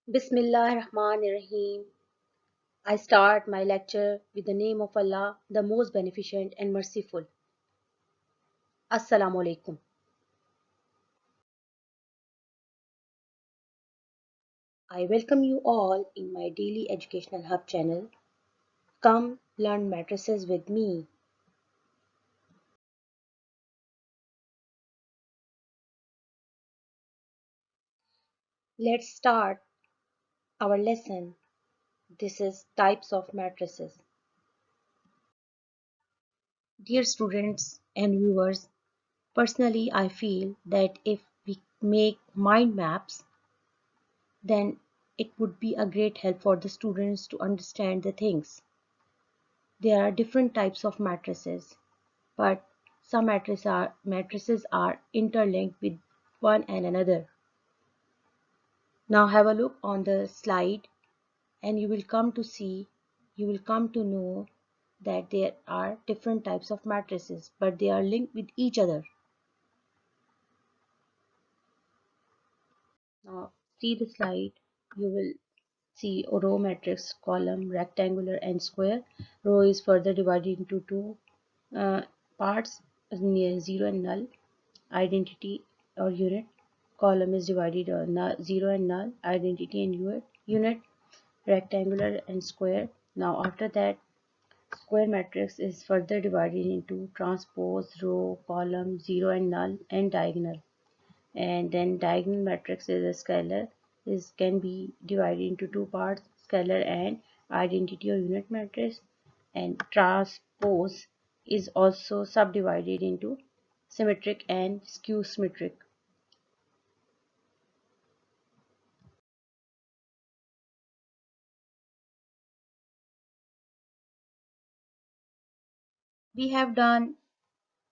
Bismillahirrahmanirrahim. I start my lecture with the name of Allah, the most beneficent and merciful. Assalamu alaikum. I welcome you all in my daily educational hub channel. Come learn matrices with me. Let's start our lesson. This is types of matrices. Dear students and viewers, personally I feel that if we make mind maps, then it would be a great help for the students to understand the things. There are different types of matrices, but some matrices are interlinked with one and another. Now have a look on the slide and you will come to know that there are different types of matrices, but they are linked with each other. Now see the slide, you will see a row matrix, column, rectangular and square. Row is further divided into two uh, parts, near zero and null, identity or unit. Column is divided on zero and null, identity and unit, rectangular and square. Now after that, square matrix is further divided into transpose, row, column, zero and null, and diagonal. And then diagonal matrix is a scalar, is can be divided into two parts, scalar and identity or unit matrix. And transpose is also subdivided into symmetric and skew symmetric. We have done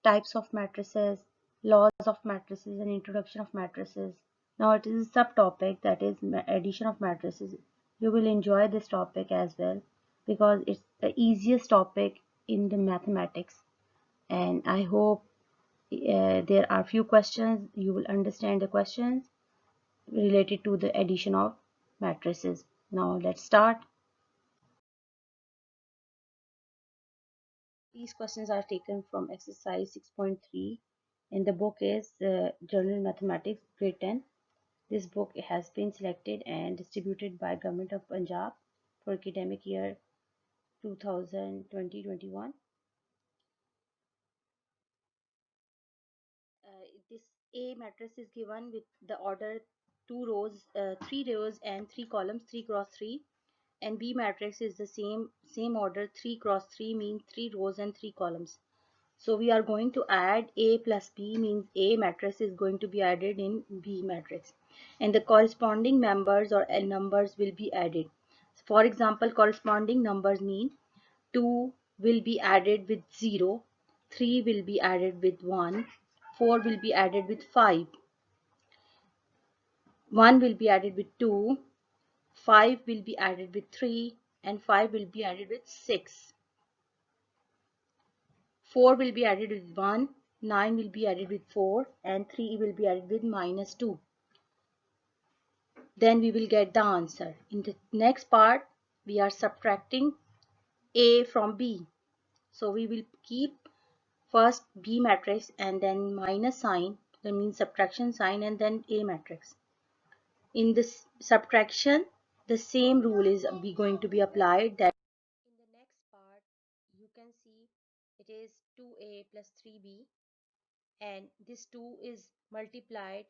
types of matrices, laws of matrices, and introduction of matrices. Now it is a subtopic, that is addition of matrices. You will enjoy this topic as well because it's the easiest topic in the mathematics, and I hope there are few questions. You will understand the questions related to the addition of matrices. Now let's start. These questions are taken from exercise 6.3 and the book is Journal Mathematics grade 10. This book has been selected and distributed by Government of Punjab for academic year 2020-21. This A matrix is given with the order three rows and three columns, 3 cross 3, and B matrix is the same order, 3 cross 3 means 3 rows and 3 columns. So we are going to add A plus B, means A matrix is going to be added in B matrix, and the corresponding members or numbers will be added. For example, corresponding numbers mean 2 will be added with 0, 3 will be added with 1, 4 will be added with 5, 1 will be added with 2, 5 will be added with 3, and 5 will be added with 6. 4 will be added with 1, 9 will be added with 4, and 3 will be added with minus 2. Then we will get the answer. In the next part, we are subtracting A from B. So we will keep first B matrix and then minus sign, that means subtraction sign, and then A matrix. In this subtraction, the same rule is going to be applied. That in the next part, you can see it is 2A plus 3B, and this 2 is multiplied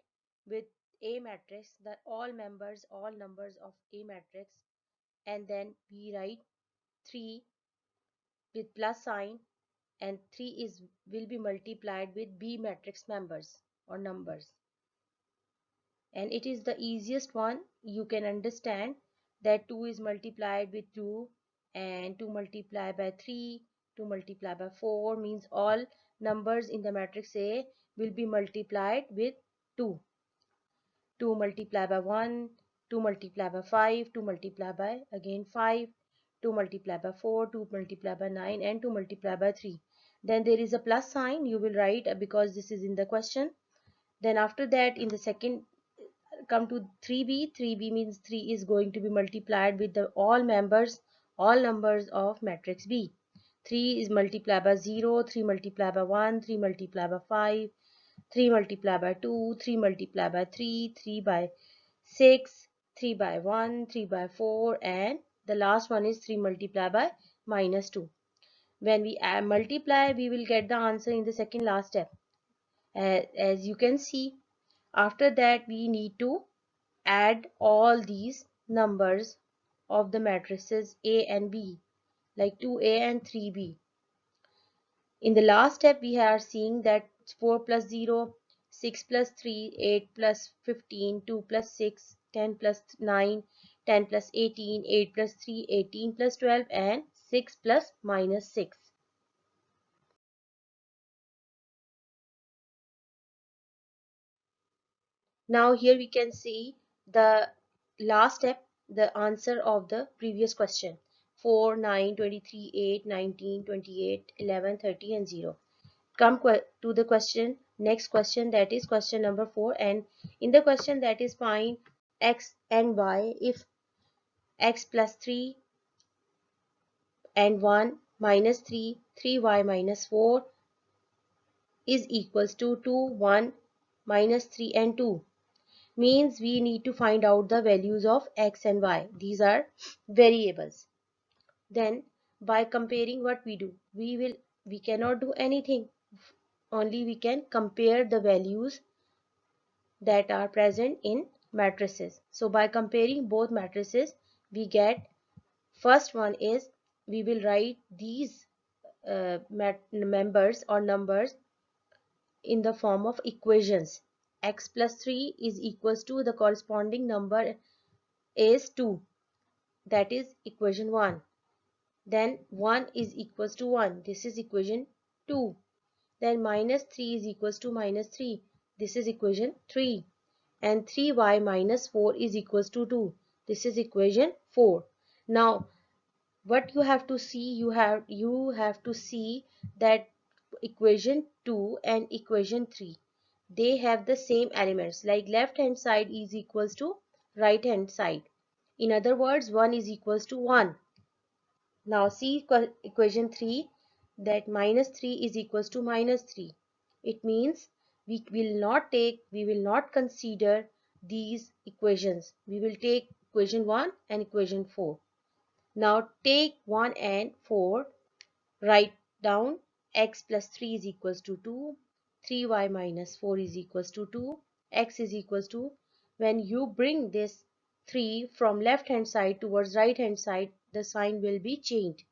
with A matrix, that all numbers of A matrix, and then we write 3 with plus sign, and 3 is will be multiplied with B matrix members or numbers, and it is the easiest one. You can understand that 2 is multiplied with 2, and 2 multiplied by 3, 2 multiplied by 4 means all numbers in the matrix A will be multiplied with 2. 2 multiplied by 1, 2 multiplied by 5, 2 multiplied by again 5, 2 multiplied by 4, 2 multiplied by 9, and 2 multiplied by 3. Then there is a plus sign you will write because this is in the question. Then after that, in the second come to 3b. 3b means 3 is going to be multiplied with the all numbers of matrix B. 3 is multiplied by 0, 3 multiplied by 1, 3 multiplied by 5, 3 multiplied by 2, 3 multiplied by 3, 3 by 6, 3 by 1, 3 by 4, and the last one is 3 multiplied by minus 2. When we multiply, we will get the answer in the second last step. As you can see, after that we need to add all these numbers of the matrices A and B, like 2A and 3B. In the last step, we are seeing that 4 plus 0, 6 plus 3, 8 plus 15, 2 plus 6, 10 plus 9, 10 plus 18, 8 plus 3, 18 plus 12, and 6 plus minus 6. Now here we can see the last step, the answer of the previous question. 4, 9, 23, 8, 19, 28, 11, 30 and 0. Come to the next question, that is question number 4, and in the question that is find x and y if x plus 3 and 1 minus 3, 3y minus 4 is equals to 2, 1 minus 3 and 2. Means we need to find out the values of x and y. These are variables. Then by comparing, what we do, we cannot do anything, only we can compare the values that are present in matrices. So by comparing both matrices, we get, first one is, we will write these members or numbers in the form of equations. X plus 3 is equals to, the corresponding number is 2, that is equation 1. Then 1 is equals to 1, this is equation 2. Then minus 3 is equals to minus 3, this is equation 3. And 3y minus 4 is equals to 2, this is equation 4. Now what you have to see, you have to see that equation 2 and equation 3, they have the same elements, like left hand side is equals to right hand side. In other words, 1 is equals to 1. Now see equation 3, that minus 3 is equals to minus 3. It means we will not consider these equations. We will take equation 1 and equation 4. Now take 1 and 4, write down x plus 3 is equals to 2, 3y minus 4 is equals to 2, x is equals to, when you bring this 3 from left hand side towards right hand side, the sign will be changed.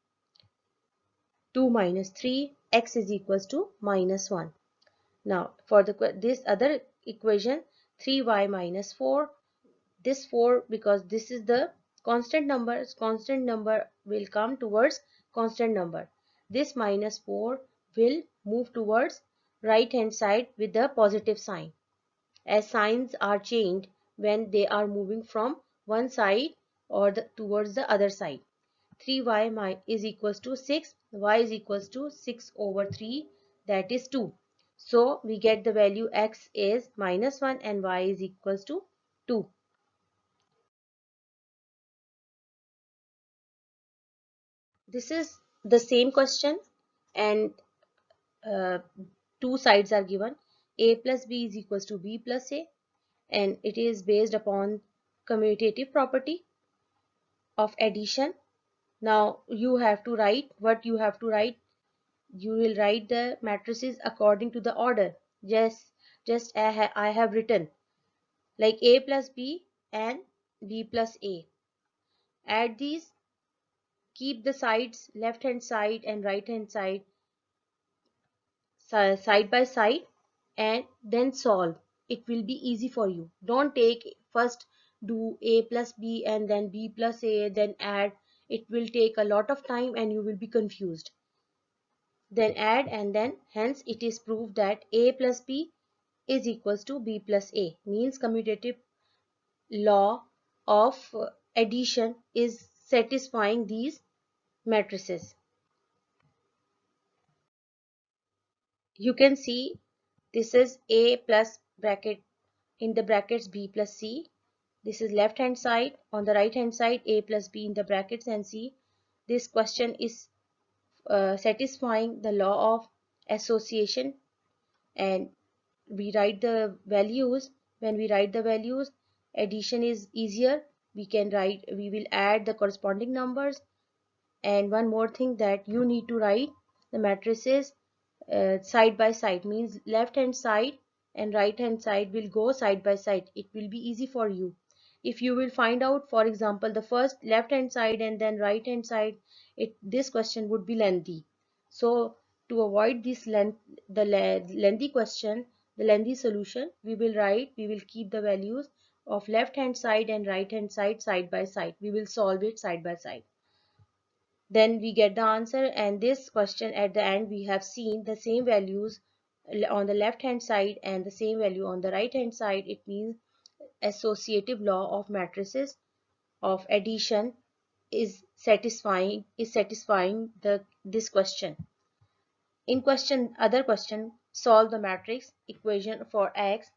2 minus 3, x is equals to minus 1. Now for this other equation, 3y minus 4, this 4, because this is the constant number will come towards constant number. This minus 4 will move towards right hand side with the positive sign, as signs are changed when they are moving from one side or towards the other side. 3y is equals to 6, y is equals to 6 over 3, that is 2. So we get the value x is minus 1 and y is equals to 2. This is the same question, and uh, two sides are given. A plus b is equals to b plus a, and it is based upon commutative property of addition. Now you have to write what you have to write. You will write the matrices according to the order. Just I have written like a plus b and b plus a. Add these, keep the sides left hand side and right hand side side by side, and then solve. It will be easy for you. Don't take first do a plus b and then b plus a, then add. It will take a lot of time and you will be confused. Then add, and then hence it is proved that a plus b is equals to b plus a. Means commutative law of addition is satisfying these matrices. You can see this is a plus bracket in the brackets b plus c. This is left hand side. On the right hand side, a plus b in the brackets and c. This question is satisfying the law of association, and we write the values. When we write the values, addition is easier. We will add the corresponding numbers. And one more thing, that you need to write the matrices side by side, means left hand side and right hand side will go side by side. It will be easy for you. If you will find out, for example, the first left hand side and then right hand side, this question would be lengthy. So to avoid this lengthy question, the lengthy solution, we will keep the values of left hand side and right hand side by side. We will solve it side by side. Then we get the answer, and this question at the end we have seen the same values on the left hand side and the same value on the right hand side. It means associative law of matrices of addition is satisfying this question. In other question, solve the matrix equation for x.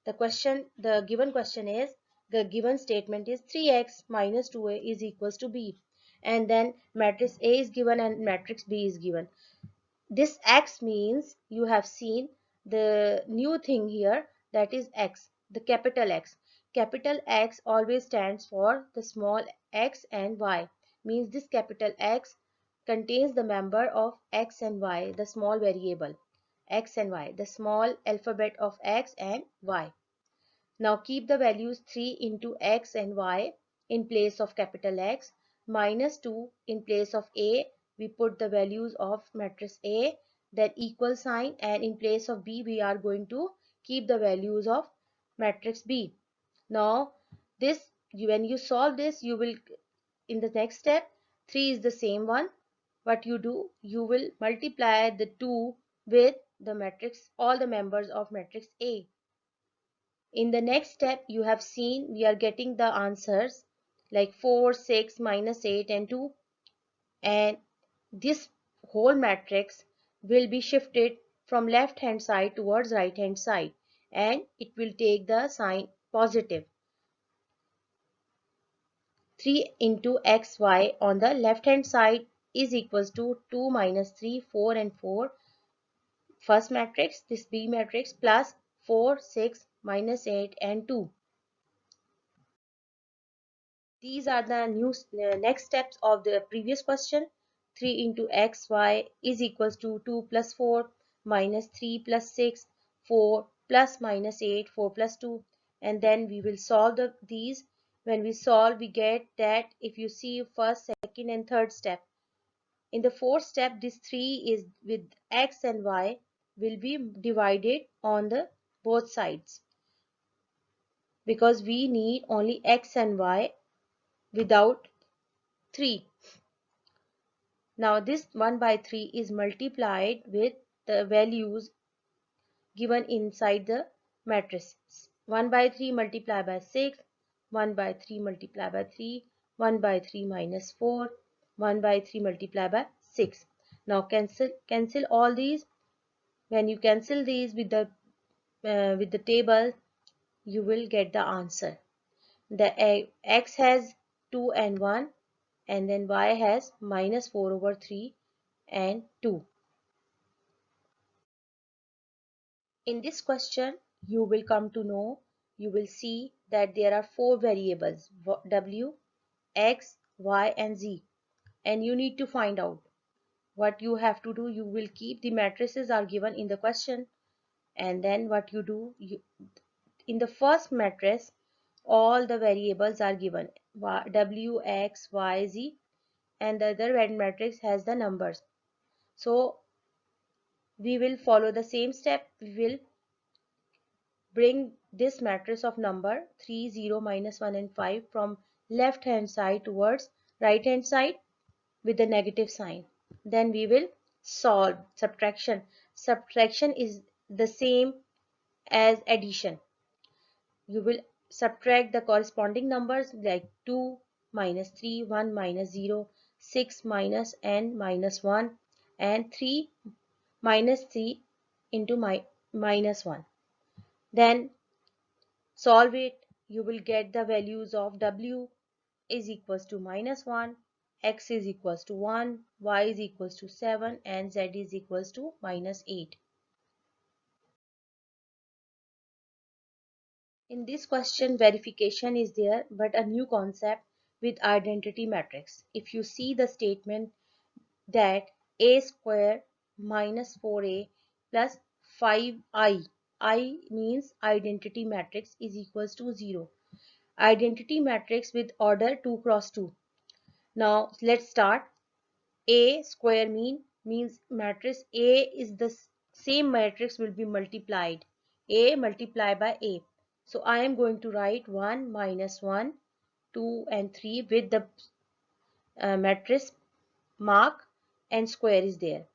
The given question is, the given statement is 3x minus 2a is equals to b, and then matrix A is given and matrix B is given. This x means, you have seen the new thing here, that is x, the capital X. Capital X always stands for the small x and y, means this capital X contains the member of x and y, the small variable x and y, the small alphabet of x and y. Now keep the values 3 into x and y in place of capital X, minus 2 in place of A. We put the values of matrix A, then equal sign, and in place of B we are going to keep the values of matrix B. Now when you solve this, you will, in the next step, 3 is the same one. What you do, you will multiply the 2 with the matrix, all the members of matrix A. In the next step, you have seen we are getting the answers like 4, 6, minus 8 and 2, and this whole matrix will be shifted from left hand side towards right hand side, and it will take the sign positive. 3 into xy on the left hand side is equals to 2 minus 3, 4 and 4, first matrix, this B matrix, plus 4, 6, minus 8 and 2. These are the next steps of the previous question. 3 into xy is equals to 2 plus 4 minus 3 plus 6, 4 plus minus 8, 4 plus 2, and then we will solve these. When we solve, we get that, if you see first, second and third step, in the fourth step, this 3 is with x and y will be divided on the both sides, because we need only x and y without 3. Now this 1 by 3 is multiplied with the values given inside the matrix. 1 by 3 multiplied by 6, 1 by 3 multiplied by 3, 1 by 3 minus 4, 1 by 3 multiplied by 6. Now cancel all these. When you cancel these with the table, you will get the answer. The x has 2 and 1, and then y has minus 4 over 3 and 2. In this question, you will come to know, you will see that there are 4 variables, w, x, y and z, and you need to find out. What you have to do, you will keep the matrices are given in the question, and then what you do, in the first matrix all the variables are given, w, x, y, z, and the other matrix has the numbers. So we will follow the same step. We will bring this matrix of number 3, 0, minus 1 and 5 from left hand side towards right hand side with the negative sign. Then we will solve subtraction. Subtraction is the same as addition. You will subtract the corresponding numbers like 2 minus 3, 1 minus 0, 6 minus n minus 1, and 3 minus 3 into minus 1. Then Solve it. You will get the values of W is equals to -1, X is equals to 1, Y is equals to 7, and Z is equals to -8. In this question, verification is there, but a new concept with identity matrix. If you see the statement that a square minus 4a plus 5i, I means identity matrix, is equals to 0. Identity matrix with order 2 cross 2. Now let's start. A square means matrix A is the same matrix will be multiplied. A multiplied by A. So I am going to write 1 minus 1, 2 and 3 with the matrix mark and square is there.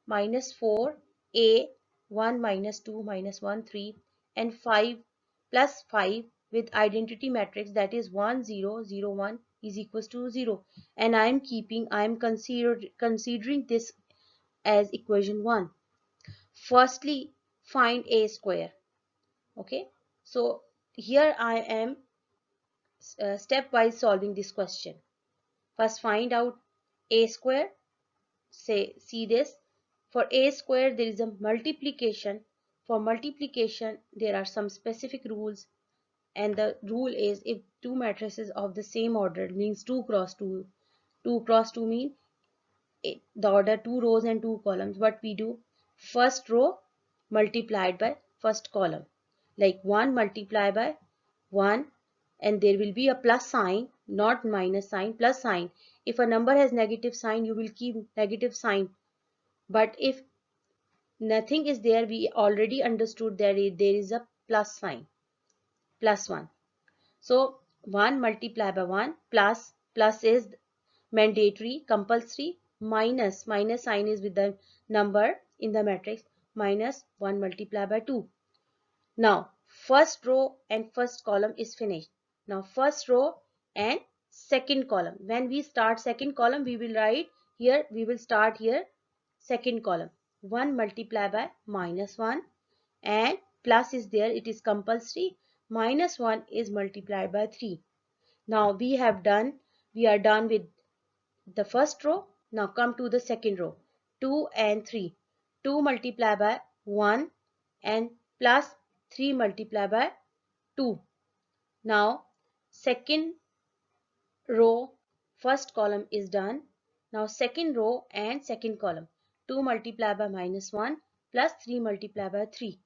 Minus 4 A, 1 minus 2 minus 1 3 and 5 plus 5 with identity matrix, that is 1 0 0 1 is equals to 0, and I am considering this as equation 1. Firstly, find a square. Okay, so here I am stepwise solving this question. First find out a square. See this, for a square there is a multiplication. For multiplication there are some specific rules, and the rule is if two matrices of the same order, means 2 cross 2. 2 cross 2 mean the order 2 rows and 2 columns. What we do, first row multiplied by first column, like 1 multiplied by 1, and there will be a plus sign, not minus sign, plus sign. If a number has negative sign, you will keep negative sign, but if nothing is there, we already understood that there is a plus sign, plus 1. So 1 multiplied by 1 plus is mandatory, compulsory, minus sign is with the number in the matrix, minus 1 multiplied by 2. Now first row and first column is finished. Now first row and second column. When we start second column, we will write here, we will start here second column. 1 multiplied by minus 1 and plus is there, it is compulsory. Minus 1 is multiplied by 3. Now we are done with the first row. Now come to the second row. 2 and 3. 2 multiplied by 1 and plus 3 multiplied by 2. Now second row first column is done. Now second row and second column. 2 multiplied by minus 1 plus 3 multiplied by 3.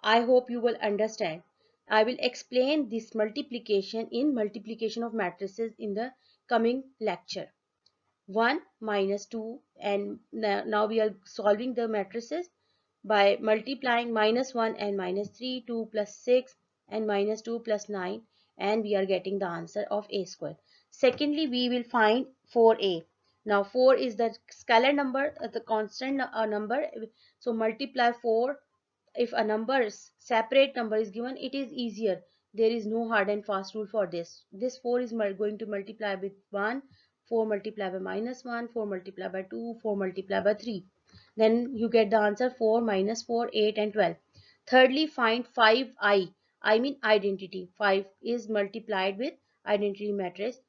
I hope you will understand. I will explain this multiplication in multiplication of matrices in the coming lecture. 1 minus 2, and now we are solving the matrices by multiplying minus 1 and minus 3, 2 plus 6 and minus 2 plus 9, and we are getting the answer of a square. Secondly, we will find 4a. Now 4 is the scalar number, the constant number, so multiply 4. If a number separate number is given, it is easier. There is no hard and fast rule for this. This 4 is going to multiply with 1, 4 multiplied by minus 1, 4 multiplied by 2, 4 multiplied by 3. Then you get the answer 4 minus 4, 8 and 12. Thirdly, find 5i. I mean identity. 5 is multiplied with identity matrix.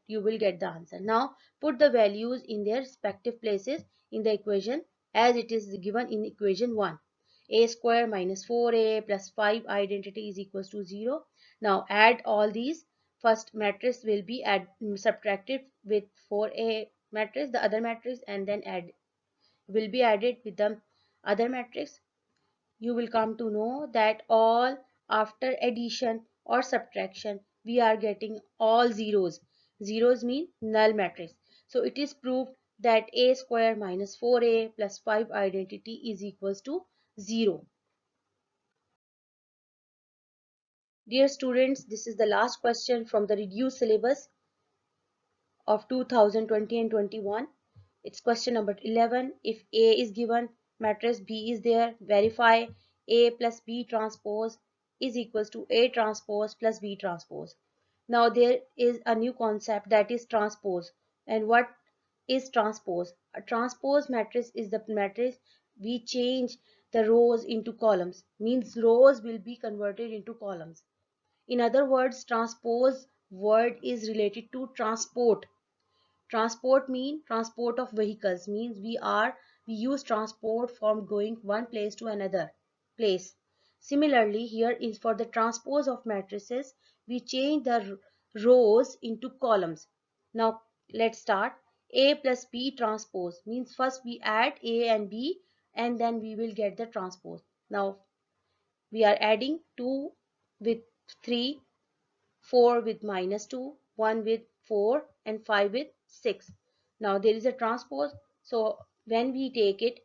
You will get the answer. Now put the values in their respective places in the equation as it is given in equation 1. A square minus 4a plus 5 identity is equals to 0. Now add all these. First matrix will be subtracted with 4a matrix, the other matrix, and then will be added with the other matrix. You will come to know that all after addition or subtraction we are getting all zeros. Zeros mean null matrix. So it is proved that a square minus 4a plus 5 identity is equals to 0. Dear students, this is the last question from the reduced syllabus of 2020 and 21. It's question number 11. If A is given, matrix B is there, verify A plus B transpose is equals to A transpose plus B transpose. Now there is a new concept, that is transpose. And what is transpose? A transpose matrix is the matrix we change the rows into columns, means rows will be converted into columns. In other words, transpose word is related to transport. Transport mean transport of vehicles, means we use transport from going one place to another place. Similarly, here is for the transpose of matrices, we change the rows into columns. Now let's start. A plus B transpose means first we add A and B and then we will get the transpose. Now we are adding 2 with 3, 4 with minus 2, 1 with 4 and 5 with 6. Now there is a transpose. So when we take it,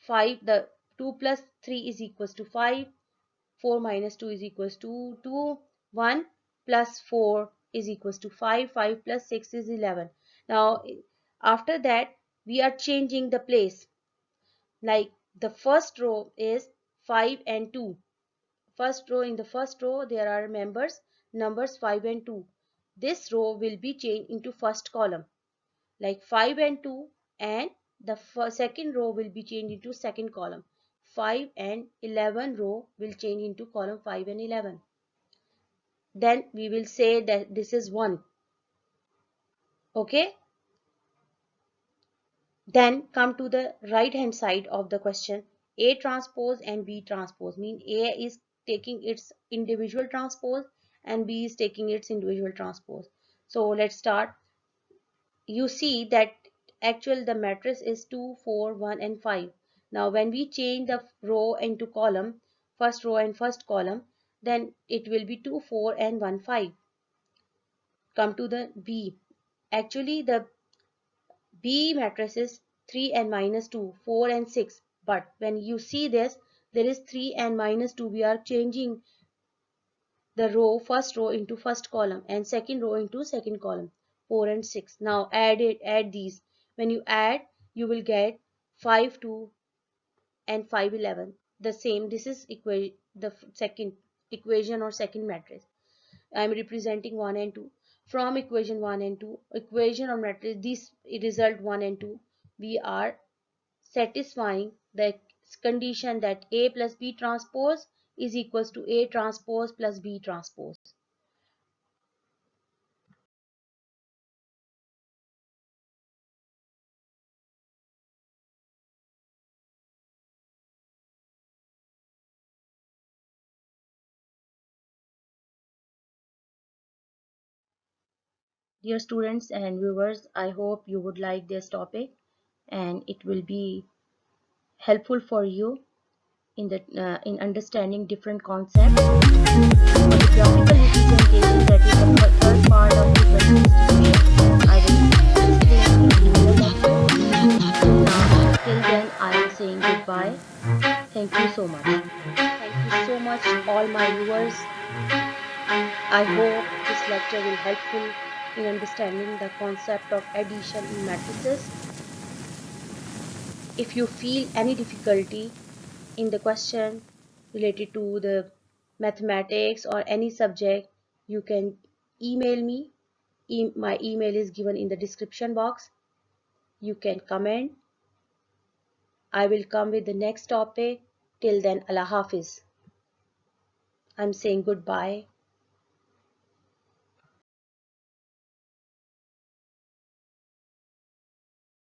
5, the 2 plus 3 is equals to 5, 4 minus 2 is equals to 2, 1 plus 4 is equals to 5, 5 plus 6 is 11. Now after that we are changing the place. Like the first row is 5 and 2. First row, in the first row there are numbers 5 and 2. This row will be changed into first column, like 5 and 2, and the second row will be changed into second column. 5 and 11 row will change into column 5 and 11. Then we will say that this is 1. Okay, then come to the right hand side of the question. A transpose and B transpose mean A is taking its individual transpose and B is taking its individual transpose. So let's start. You see that actual the matrix is 2, 4, 1 and 5. Now when we change the row into column, first row and first column, then it will be 2, 4 and 1, 5. Come to the B. Actually the B matrix is 3 and minus 2, 4 and 6. But when you see this, there is 3 and minus 2. We are changing the row, first row into first column and second row into second column, 4 and 6. Now add these. When you add, you will get 5, 2 and 5, 11. The same, this is the second equation or second matrix. I am representing 1 and 2. From equation 1 and 2, equation or matrix, this result 1 and 2, we are satisfying the condition that A plus B transpose is equals to A transpose plus B transpose. Dear students and viewers, I hope you would like this topic and it will be helpful for you in understanding different concepts. For the graphical representation, that is the third part of frequency distribution, I will explain in the lecture. Now, till then, I am saying goodbye. Thank you so much. Thank you so much, all my viewers. I hope this lecture will helpful in understanding the concept of addition in matrices. If you feel any difficulty in the question related to the mathematics or any subject, you can email me. My email is given in the description box. You can comment. I will come with the next topic. Till then, Allah Hafiz. I'm saying goodbye.